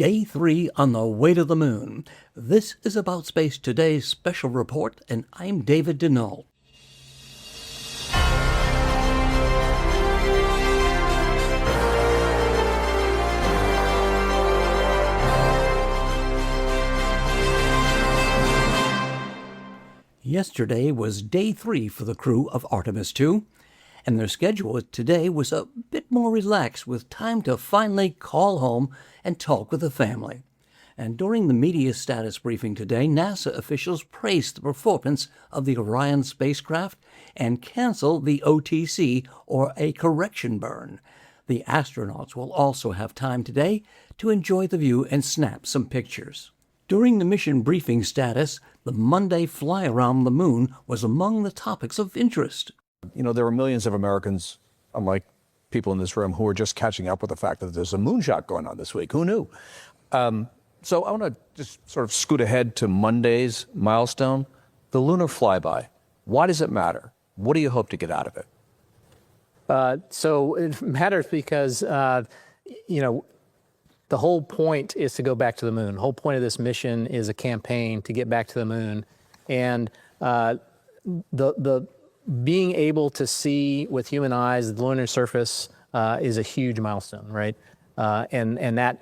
Day 3 on the way to the moon. This is About Space Today's special report, and I'm David Denault. Yesterday was Day 3 for the crew of Artemis II, and their schedule today was a bit more relaxed with time to finally call home and talk with the family. And during the media status briefing today, NASA officials praised the performance of the Orion spacecraft and canceled the OTC, or a correction burn. The astronauts will also have time today to enjoy the view and snap some pictures. During the mission briefing status, the Monday fly around the moon was among the topics of interest. You know, there are millions of Americans, unlike people in this room, who are just catching up with the fact that there's a moonshot going on this week. Who knew? So I want to just sort of scoot ahead to Monday's milestone, the lunar flyby. Why does it matter? What do you hope to get out of it? So it matters because, the whole point is to go back to the moon. The whole point of this mission is a campaign to get back to the moon. And the being able to see with human eyes the lunar surface is a huge milestone, right? And that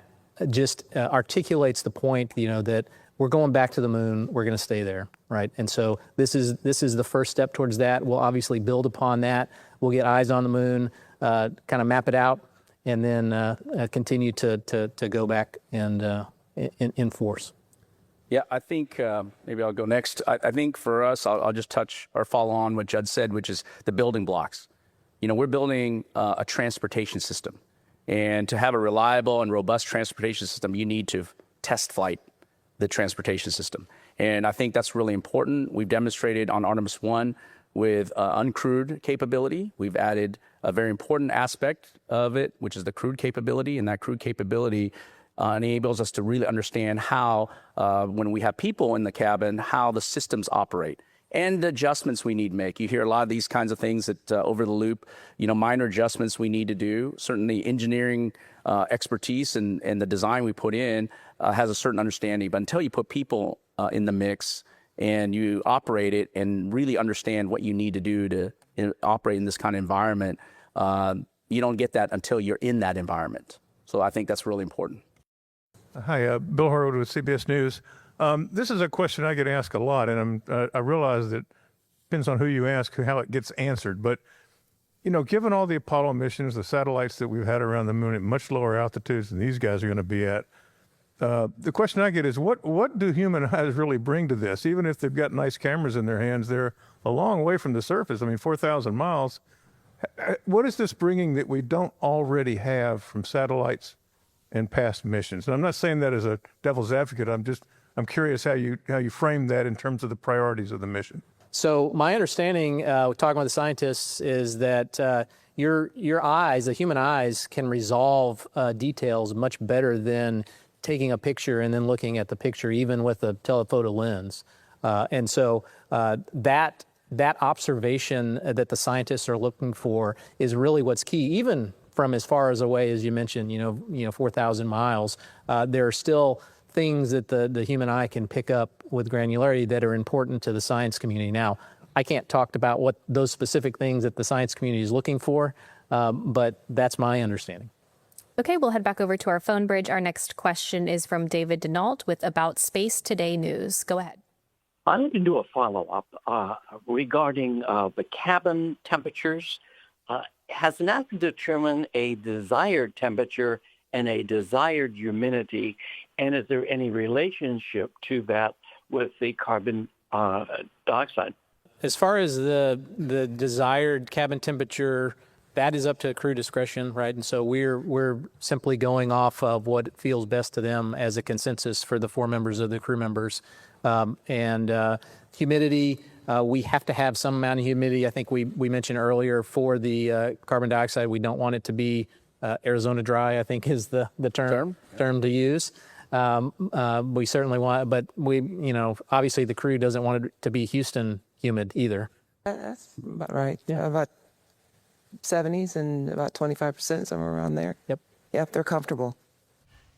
just articulates the point, that we're going back to the moon. We're going to stay there, right? And so this is the first step towards that. We'll obviously build upon that. We'll get eyes on the moon, kind of map it out, and then continue to go back and in force. Yeah, I think maybe I'll go next. I think for us, I'll just touch or follow on what Judd said, which is the building blocks. We're building a transportation system. And to have a reliable and robust transportation system, you need to test flight the transportation system. And I think that's really important. We've demonstrated on Artemis I with uncrewed capability. We've added a very important aspect of it, which is the crewed capability. And that crewed capability enables us to really understand how, when we have people in the cabin, how the systems operate and the adjustments we need to make. You hear a lot of these kinds of things that over the loop, minor adjustments we need to do. Certainly engineering expertise and the design we put in has a certain understanding. But until you put people in the mix and you operate it and really understand what you need to do to operate in this kind of environment, you don't get that until you're in that environment. So I think that's really important. Hi, Bill Harwood with CBS News. This is a question I get asked a lot, and I realize that it depends on who you ask how it gets answered. But, given all the Apollo missions, the satellites that we've had around the moon at much lower altitudes than these guys are going to be at, the question I get is, what do human eyes really bring to this? Even if they've got nice cameras in their hands, they're a long way from the surface. 4,000 miles. What is this bringing that we don't already have from satellites and past missions? And I'm not saying that as a devil's advocate. I'm curious how you frame that in terms of the priorities of the mission. So my understanding, talking with the scientists, is that your eyes, the human eyes, can resolve details much better than taking a picture and then looking at the picture, even with a telephoto lens. And so that observation that the scientists are looking for is really what's key, even from as far as away as you mentioned, 4,000 miles. There are still things that the human eye can pick up with granularity that are important to the science community. Now, I can't talk about what those specific things that the science community is looking for, but that's my understanding. Okay, we'll head back over to our phone bridge. Our next question is from David Denault with About Space Today News. Go ahead. I'd like to do a follow-up regarding the cabin temperatures. Has NASA determined a desired temperature and a desired humidity? And is there any relationship to that with the carbon dioxide? As far as the desired cabin temperature, that is up to crew discretion, right? And so we're simply going off of what feels best to them as a consensus for the 4 members of the crew members. And humidity, we have to have some amount of humidity. I think we mentioned earlier for the carbon dioxide, we don't want it to be Arizona dry, I think is the term to use. We certainly want, but obviously the crew doesn't want it to be Houston humid either. That's about right. Yeah, about 70s and about 25%, somewhere around there. Yep. Yep, they're comfortable.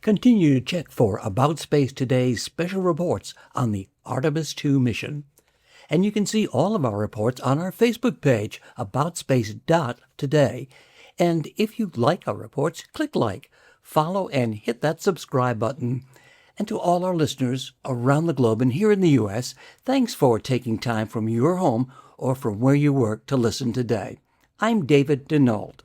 Continue to check for About Space Today's special reports on the Artemis II mission. And you can see all of our reports on our Facebook page, aboutspace.today. And if you like our reports, click like, follow, and hit that subscribe button. And to all our listeners around the globe and here in the U.S., thanks for taking time from your home or from where you work to listen today. I'm David Denault.